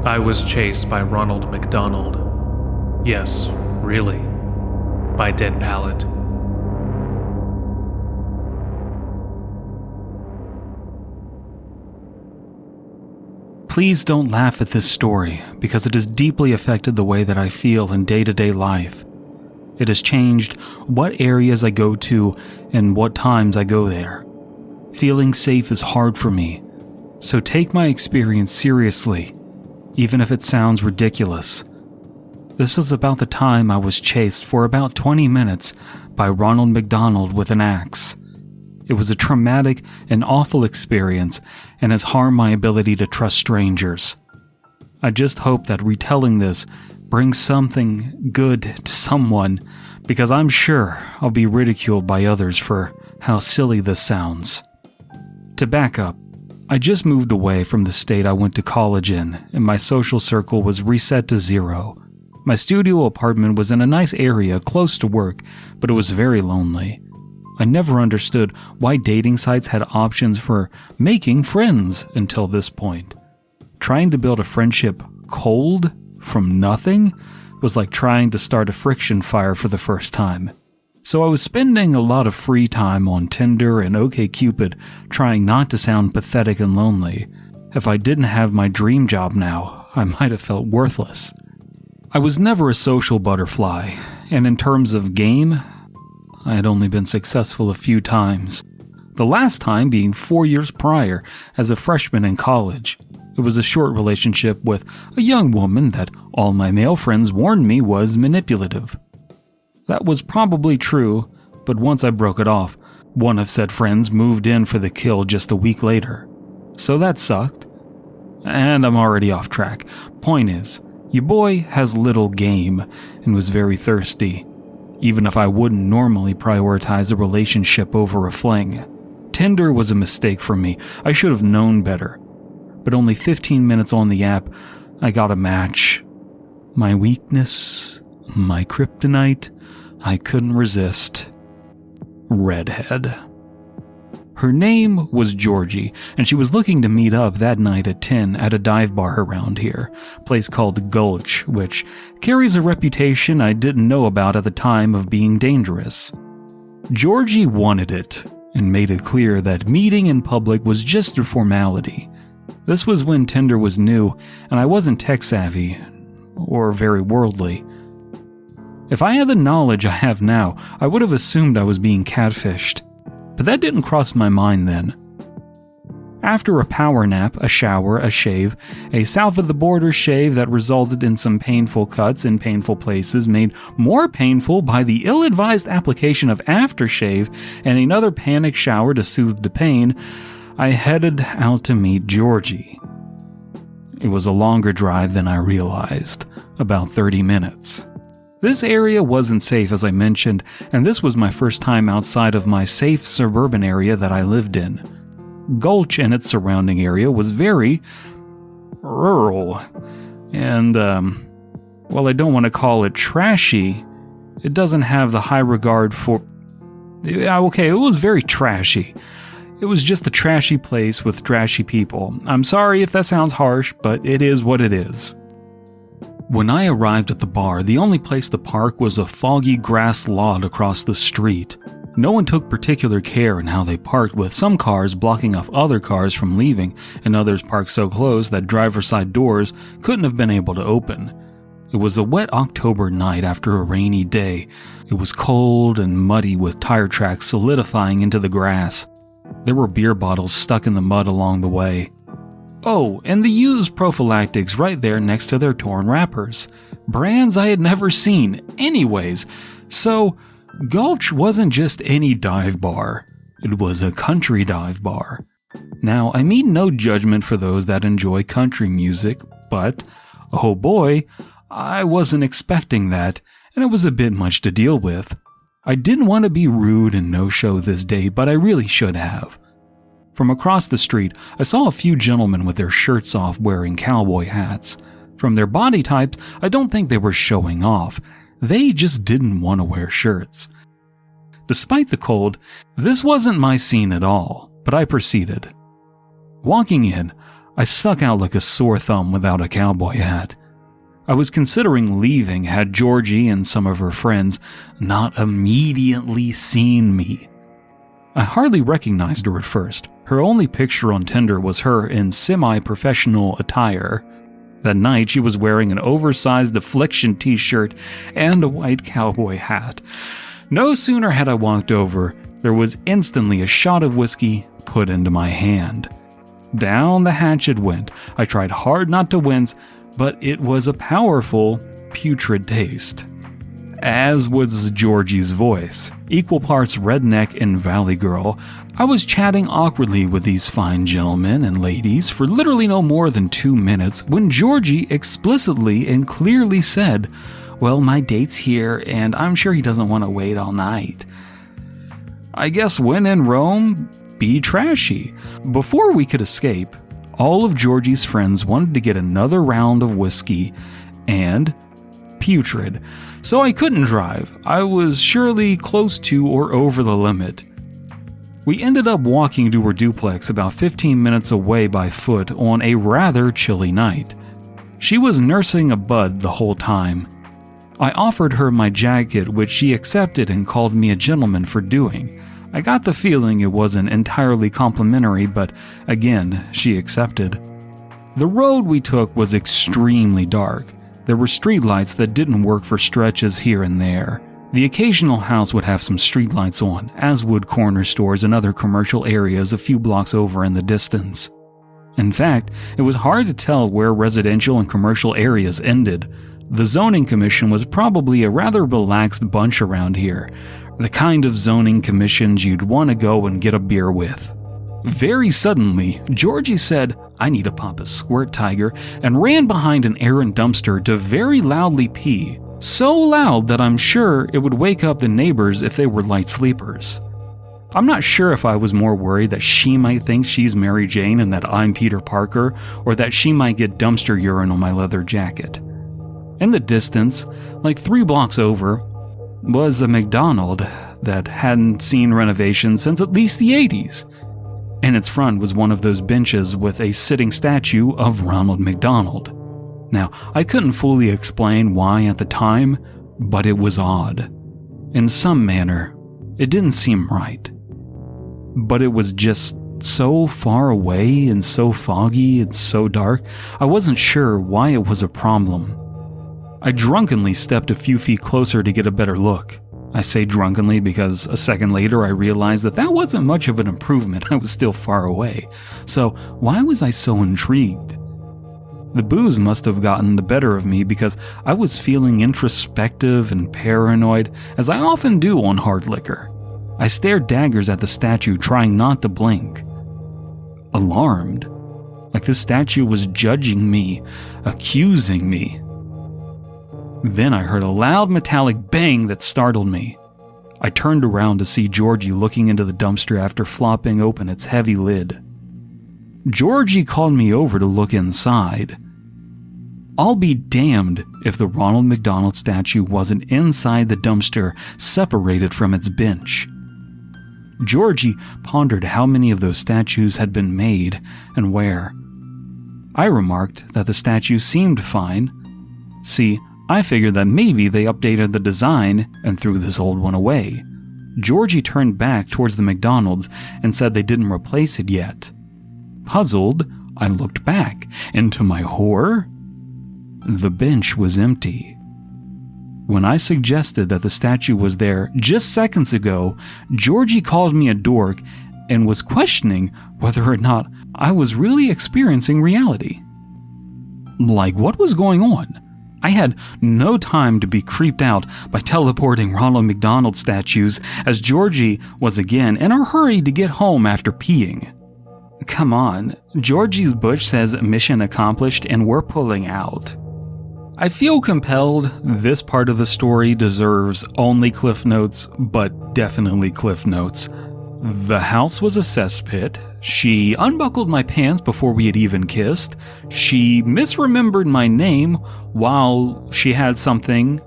I was chased by Ronald McDonald. Yes, really. By Dead Pallet. Please don't laugh at this story, because it has deeply affected the way that I feel in day-to-day life. It has changed what areas I go to and what times I go there. Feeling safe is hard for me, so take my experience seriously, even if it sounds ridiculous. This is about the time I was chased for about 20 minutes by Ronald McDonald with an axe. It was a traumatic and awful experience and has harmed my ability to trust strangers. I just hope that retelling this brings something good to someone, because I'm sure I'll be ridiculed by others for how silly this sounds. To back up, I just moved away from the state I went to college in, and my social circle was reset to zero. My studio apartment was in a nice area close to work, but it was very lonely. I never understood why dating sites had options for making friends until this point. Trying to build a friendship cold from nothing was like trying to start a friction fire for the first time. So I was spending a lot of free time on Tinder and OkCupid, trying not to sound pathetic and lonely. If I didn't have my dream job now, I might have felt worthless. I was never a social butterfly, and in terms of game, I had only been successful a few times. The last time being 4 years prior as a freshman in college. It was a short relationship with a young woman that all my male friends warned me was manipulative. That was probably true, but once I broke it off, one of said friends moved in for the kill just a week later. So that sucked. And I'm already off track. Point is, your boy has little game and was very thirsty. Even if I wouldn't normally prioritize a relationship over a fling. Tinder was a mistake for me. I should have known better. But only 15 minutes on the app, I got a match. My weakness, my kryptonite, I couldn't resist. Redhead. Her name was Georgie, and she was looking to meet up that night at 10 at a dive bar around here, a place called Gulch, which carries a reputation I didn't know about at the time of being dangerous. Georgie wanted it, and made it clear that meeting in public was just a formality. This was when Tinder was new, and I wasn't tech-savvy, or very worldly. If I had the knowledge I have now, I would have assumed I was being catfished. But that didn't cross my mind then. After a power nap, a shower, a shave, a south-of-the-border shave that resulted in some painful cuts in painful places made more painful by the ill-advised application of aftershave and another panic shower to soothe the pain, I headed out to meet Georgie. It was a longer drive than I realized, about 30 minutes. This area wasn't safe, as I mentioned, and this was my first time outside of my safe suburban area that I lived in. Gulch and its surrounding area was very rural, and, while I don't want to call it trashy, it doesn't have the high regard for... Okay, it was very trashy. It was just a trashy place with trashy people. I'm sorry if that sounds harsh, but it is what it is. When I arrived at the bar, the only place to park was a foggy grass lot across the street. No one took particular care in how they parked, with some cars blocking off other cars from leaving, and others parked so close that driver's side doors couldn't have been able to open. It was a wet October night after a rainy day. It was cold and muddy, with tire tracks solidifying into the grass. There were beer bottles stuck in the mud along the way. Oh, and the used prophylactics right there next to their torn wrappers. Brands I had never seen, anyways. So, Gulch wasn't just any dive bar. It was a country dive bar. Now, I mean no judgment for those that enjoy country music, but, oh boy, I wasn't expecting that, and it was a bit much to deal with. I didn't want to be rude and no-show this day, but I really should have. From across the street, I saw a few gentlemen with their shirts off wearing cowboy hats. From their body types, I don't think they were showing off. They just didn't want to wear shirts. Despite the cold, this wasn't my scene at all, but I proceeded. Walking in, I stuck out like a sore thumb without a cowboy hat. I was considering leaving had Georgie and some of her friends not immediately seen me. I hardly recognized her at first. Her only picture on Tinder was her in semi-professional attire. That night, she was wearing an oversized Affliction t-shirt and a white cowboy hat. No sooner had I walked over, there was instantly a shot of whiskey put into my hand. Down the hatch it went. I tried hard not to wince, but it was a powerful, putrid taste. As was Georgie's voice, equal parts redneck and valley girl. I was chatting awkwardly with these fine gentlemen and ladies for literally no more than 2 minutes when Georgie explicitly and clearly said, "Well, my date's here and I'm sure he doesn't want to wait all night." I guess when in Rome, be trashy. Before we could escape, all of Georgie's friends wanted to get another round of whiskey and putrid, so I couldn't drive. I was surely close to or over the limit. We ended up walking to her duplex about 15 minutes away by foot on a rather chilly night. She was nursing a bud the whole time. I offered her my jacket, which she accepted and called me a gentleman for doing. I got the feeling it wasn't entirely complimentary, but again, she accepted. The road we took was extremely dark. There were streetlights that didn't work for stretches here and there. The occasional house would have some streetlights on, as would corner stores and other commercial areas a few blocks over in the distance. In fact, it was hard to tell where residential and commercial areas ended. The zoning commission was probably a rather relaxed bunch around here, the kind of zoning commissions you'd want to go and get a beer with. Very suddenly, Georgie said, "I need to pop a squirt, tiger," and ran behind an errant dumpster to very loudly pee. So loud that I'm sure it would wake up the neighbors if they were light sleepers. I'm not sure if I was more worried that she might think she's Mary Jane and that I'm Peter Parker, or that she might get dumpster urine on my leather jacket. In the distance, like 3 blocks over, was a McDonald that hadn't seen renovation since at least the 80s. In its front was one of those benches with a sitting statue of Ronald McDonald. Now, I couldn't fully explain why at the time, but it was odd. In some manner, it didn't seem right. But it was just so far away and so foggy and so dark, I wasn't sure why it was a problem. I drunkenly stepped a few feet closer to get a better look. I say drunkenly because a second later I realized that wasn't much of an improvement. I was still far away. So why was I so intrigued? The booze must have gotten the better of me because I was feeling introspective and paranoid, as I often do on hard liquor. I stared daggers at the statue, trying not to blink. Alarmed, like the statue was judging me, accusing me. Then I heard a loud metallic bang that startled me. I turned around to see Georgie looking into the dumpster after flopping open its heavy lid. Georgie called me over to look inside. I'll be damned if the Ronald McDonald statue wasn't inside the dumpster, separated from its bench. Georgie pondered how many of those statues had been made and where. I remarked that the statue seemed fine. See, I figured that maybe they updated the design and threw this old one away. Georgie turned back towards the McDonald's and said they didn't replace it yet. Puzzled, I looked back, and to my horror, the bench was empty. When I suggested that the statue was there just seconds ago, Georgie called me a dork and was questioning whether or not I was really experiencing reality. Like, what was going on? I had no time to be creeped out by teleporting Ronald McDonald statues, as Georgie was again in a hurry to get home after peeing. Come on, Georgie's Butch says mission accomplished and we're pulling out. I feel compelled this part of the story deserves only Cliff Notes, but definitely Cliff Notes. The house was a cesspit. She unbuckled my pants before we had even kissed. She misremembered my name while she had something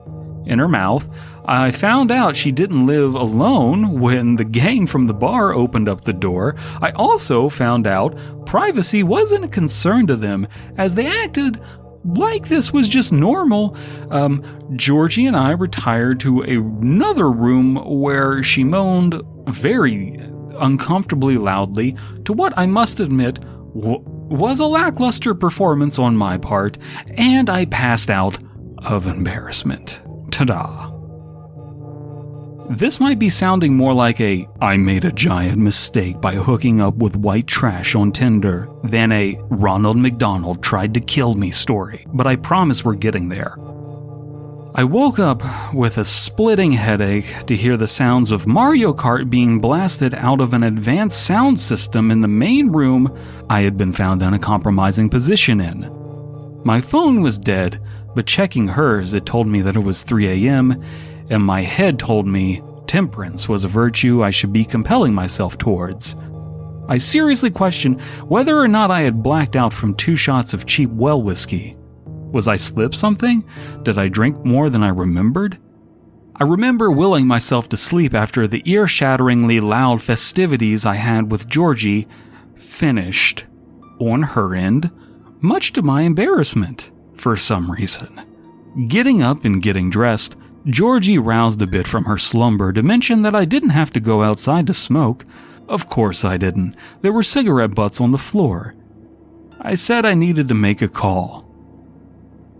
in her mouth. I found out she didn't live alone when the gang from the bar opened up the door. I also found out privacy wasn't a concern to them, as they acted like this was just normal. Georgie and I retired to another room where she moaned very uncomfortably loudly to what I must admit was a lackluster performance on my part, and I passed out of embarrassment. Ta-da. This might be sounding more like I made a giant mistake by hooking up with white trash on Tinder than a Ronald McDonald tried to kill me story, but I promise we're getting there. I woke up with a splitting headache to hear the sounds of Mario Kart being blasted out of an advanced sound system in the main room I had been found in a compromising position in. My phone was dead, but checking hers, it told me that it was 3 a.m., and my head told me temperance was a virtue I should be compelling myself towards. I seriously questioned whether or not I had blacked out from 2 shots of cheap well whiskey. Was I slip something? Did I drink more than I remembered? I remember willing myself to sleep after the ear-shatteringly loud festivities I had with Georgie finished, on her end, much to my embarrassment, for some reason. Getting up and getting dressed, Georgie roused a bit from her slumber to mention that I didn't have to go outside to smoke. Of course I didn't. There were cigarette butts on the floor. I said I needed to make a call.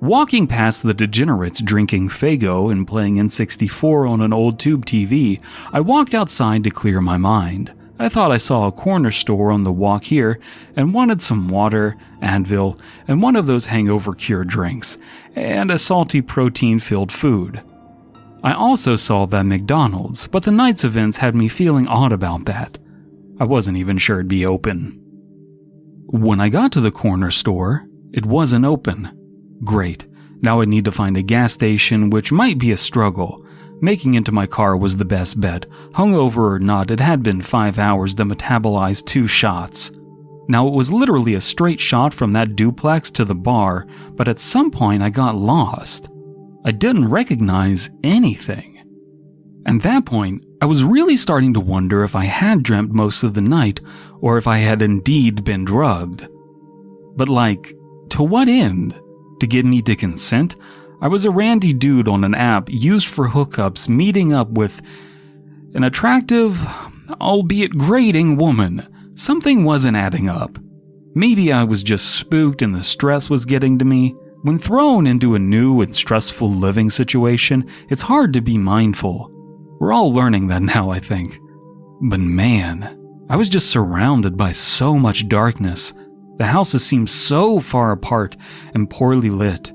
Walking past the degenerates drinking Faygo and playing N64 on an old tube TV, I walked outside to clear my mind. I thought I saw a corner store on the walk here and wanted some water, Advil, and one of those hangover cure drinks, and a salty protein-filled food. I also saw that McDonald's, but the night's events had me feeling odd about that. I wasn't even sure it'd be open. When I got to the corner store, it wasn't open. Great. Now I'd need to find a gas station, which might be a struggle. Making into my car was the best bet. Hungover or not, it had been 5 hours to metabolize 2 shots. Now it was literally a straight shot from that duplex to the bar, but at some point I got lost. I didn't recognize anything. At that point, I was really starting to wonder if I had dreamt most of the night, or if I had indeed been drugged. But to what end? To get me to consent? I was a randy dude on an app used for hookups meeting up with an attractive, albeit grating woman. Something wasn't adding up. Maybe I was just spooked and the stress was getting to me. When thrown into a new and stressful living situation, it's hard to be mindful. We're all learning that now, I think. But man, I was just surrounded by so much darkness. The houses seemed so far apart and poorly lit.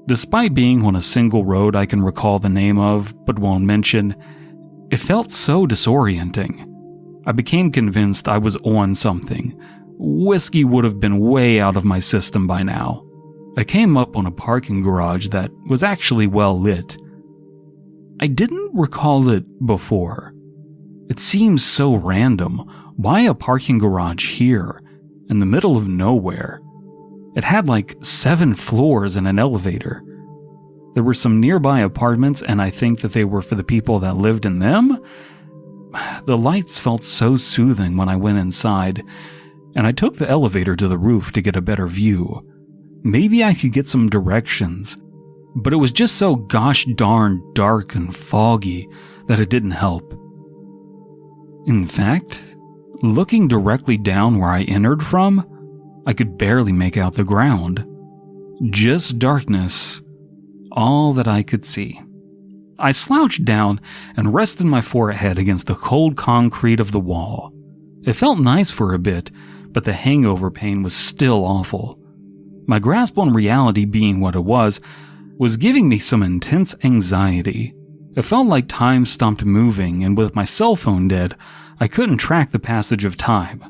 Despite being on a single road I can recall the name of, but won't mention, it felt so disorienting. I became convinced I was on something. Whiskey would have been way out of my system by now. I came up on a parking garage that was actually well lit. I didn't recall it before. It seems so random. Why a parking garage here, in the middle of nowhere? It had 7 floors and an elevator. There were some nearby apartments, and I think that they were for the people that lived in them. The lights felt so soothing when I went inside, and I took the elevator to the roof to get a better view. Maybe I could get some directions, but it was just so gosh darn dark and foggy that it didn't help. In fact, looking directly down where I entered from, I could barely make out the ground. Just darkness, all that I could see. I slouched down and rested my forehead against the cold concrete of the wall. It felt nice for a bit, but the hangover pain was still awful. My grasp on reality being what it was giving me some intense anxiety. It felt like time stopped moving, and with my cell phone dead, I couldn't track the passage of time.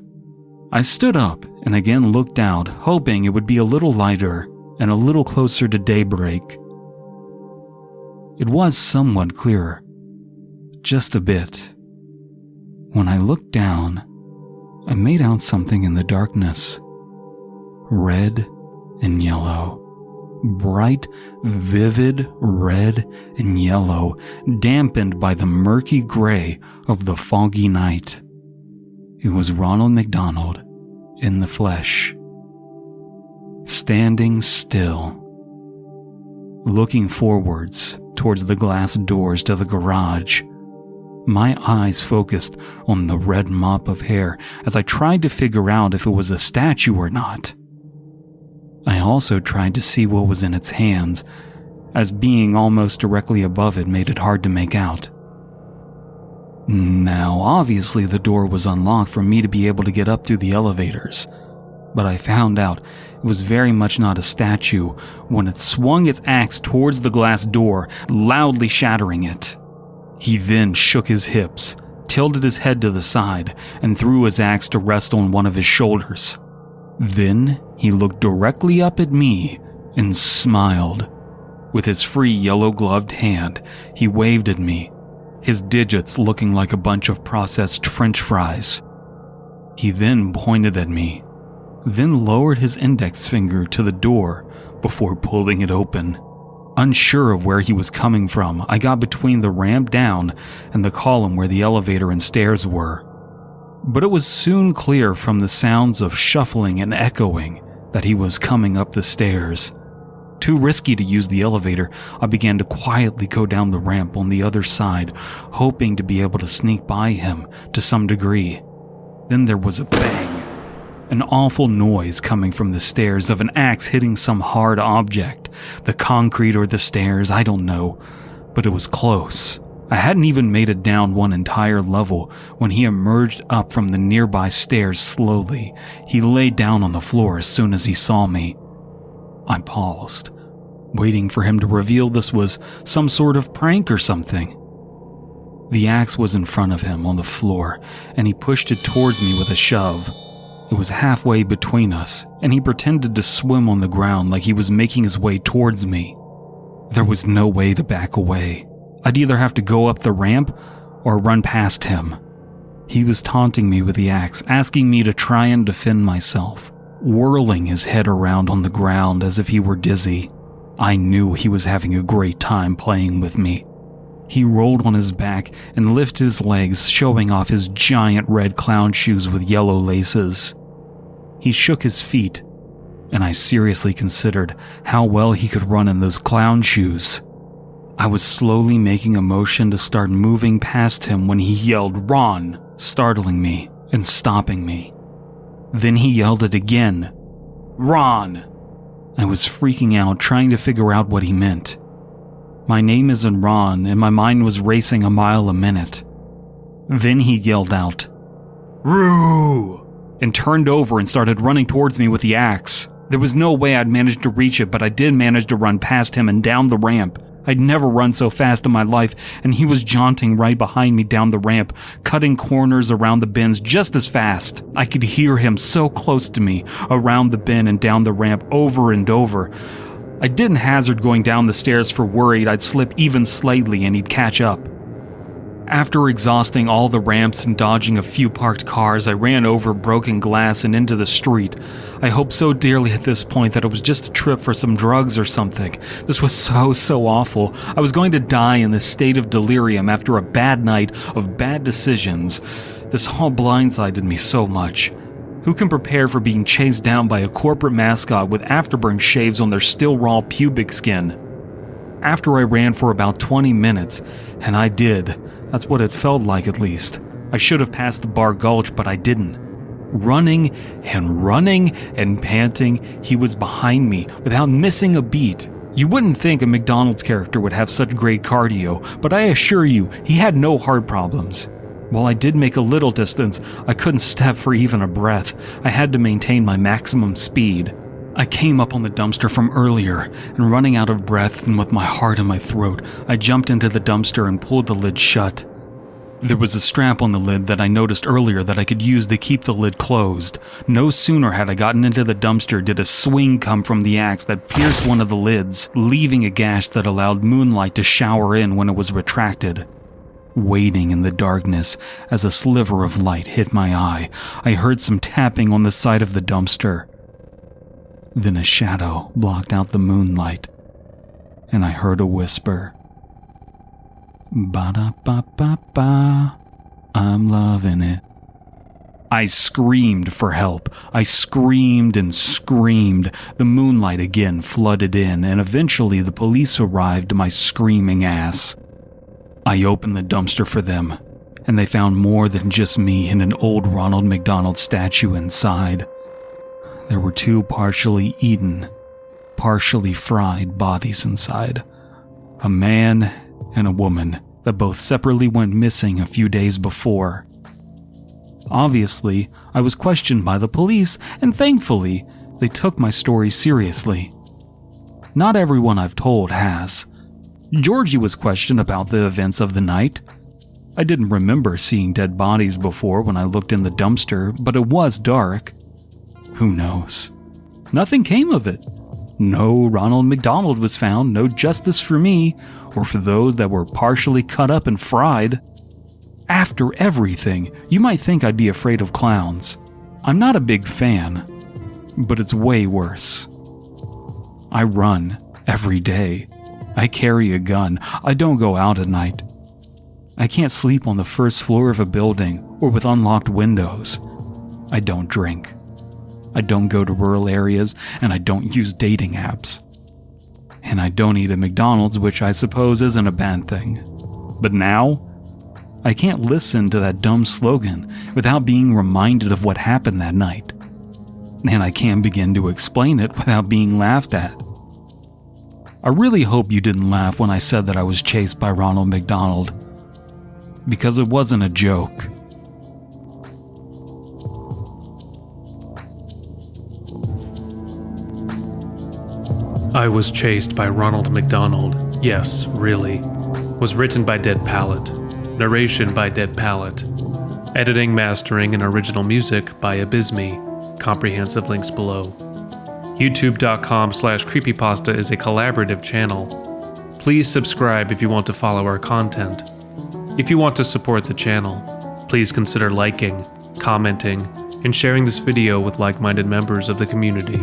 I stood up and again looked out, hoping it would be a little lighter and a little closer to daybreak. It was somewhat clearer. Just a bit. When I looked down, I made out something in the darkness. Red and yellow. bright, vivid red and yellow, dampened by the murky gray of the foggy night. It was Ronald McDonald in the flesh, standing still, looking forwards towards the glass doors to the garage. My eyes focused on the red mop of hair as I tried to figure out if it was a statue or not. I also tried to see what was in its hands, as being almost directly above it made it hard to make out. Now, obviously the door was unlocked for me to be able to get up through the elevators, but I found out it was very much not a statue when it swung its axe towards the glass door, loudly shattering it. He then shook his hips, tilted his head to the side, and threw his axe to rest on one of his shoulders. Then he looked directly up at me and smiled. With his free yellow-gloved hand, he waved at me, his digits looking like a bunch of processed French fries. He then pointed at me, then lowered his index finger to the door before pulling it open. Unsure of where he was coming from, I got between the ramp down and the column where the elevator and stairs were. But it was soon clear from the sounds of shuffling and echoing that he was coming up the stairs. Too risky to use the elevator, I began to quietly go down the ramp on the other side, hoping to be able to sneak by him to some degree. Then there was a bang, an awful noise coming from the stairs of an axe hitting some hard object, the concrete or the stairs, I don't know, but it was close. I hadn't even made it down one entire level when he emerged up from the nearby stairs slowly. He lay down on the floor as soon as he saw me. I paused, waiting for him to reveal this was some sort of prank or something. The axe was in front of him on the floor, and he pushed it towards me with a shove. It was halfway between us, and he pretended to swim on the ground like he was making his way towards me. There was no way to back away. I'd either have to go up the ramp or run past him. He was taunting me with the axe, asking me to try and defend myself, whirling his head around on the ground as if he were dizzy. I knew he was having a great time playing with me. He rolled on his back and lifted his legs, showing off his giant red clown shoes with yellow laces. He shook his feet, and I seriously considered how well he could run in those clown shoes. I was slowly making a motion to start moving past him when he yelled, "Ron!" startling me and stopping me. Then he yelled it again, "Ron!" I was freaking out, trying to figure out what he meant. My name isn't Ron, and my mind was racing a mile a minute. Then he yelled out, "Roo!" and turned over and started running towards me with the axe. There was no way I'd manage to reach it, but I did manage to run past him and down the ramp. I'd never run so fast in my life, and he was jaunting right behind me down the ramp, cutting corners around the bends just as fast. I could hear him so close to me, around the bend and down the ramp over and over. I didn't hazard going down the stairs for worried I'd slip even slightly and he'd catch up. After exhausting all the ramps and dodging a few parked cars, I ran over broken glass and into the street. I hoped so dearly at this point that it was just a trip for some drugs or something. This was so awful. I was going to die in this state of delirium after a bad night of bad decisions. This all blindsided me so much. Who can prepare for being chased down by a corporate mascot with afterburn shaves on their still raw pubic skin? After I ran for about 20 minutes, and I did. That's what it felt like, at least. I should have passed the Bar Gulch, but I didn't. Running and panting, he was behind me without missing a beat. You wouldn't think a McDonald's character would have such great cardio, but I assure you, he had no heart problems. While I did make a little distance, I couldn't step for even a breath. I had to maintain my maximum speed. I came up on the dumpster from earlier, and running out of breath and with my heart in my throat, I jumped into the dumpster and pulled the lid shut. There was a strap on the lid that I noticed earlier that I could use to keep the lid closed. No sooner had I gotten into the dumpster did a swing come from the axe that pierced one of the lids, leaving a gash that allowed moonlight to shower in when it was retracted. Waiting in the darkness as a sliver of light hit my eye, I heard some tapping on the side of the dumpster. Then a shadow blocked out the moonlight, and I heard a whisper. Ba-da-ba-ba-ba, I'm loving it. I screamed for help. I screamed and screamed. The moonlight again flooded in, and eventually the police arrived, my screaming ass. I opened the dumpster for them, and they found more than just me and an old Ronald McDonald statue inside. There were 2 partially eaten, partially fried bodies inside. A man and a woman that both separately went missing a few days before. Obviously, I was questioned by the police, and thankfully, they took my story seriously. Not everyone I've told has. Georgie was questioned about the events of the night. I didn't remember seeing dead bodies before when I looked in the dumpster, but it was dark. Who knows? Nothing came of it. No Ronald McDonald was found, no justice for me, or for those that were partially cut up and fried. After everything, you might think I'd be afraid of clowns. I'm not a big fan, but it's way worse. I run every day. I carry a gun. I don't go out at night. I can't sleep on the first floor of a building or with unlocked windows. I don't drink. I don't go to rural areas, and I don't use dating apps. And I don't eat at McDonald's, which I suppose isn't a bad thing. But now, I can't listen to that dumb slogan without being reminded of what happened that night. And I can't begin to explain it without being laughed at. I really hope you didn't laugh when I said that I was chased by Ronald McDonald, because it wasn't a joke. I Was Chased by Ronald McDonald. Yes, really. Was written by Dead Palette. Narration by Dead Palette. Editing, mastering, and original music by Abysme. Comprehensive links below. YouTube.com/Creepypasta is a collaborative channel. Please subscribe if you want to follow our content. If you want to support the channel, please consider liking, commenting, and sharing this video with like-minded members of the community.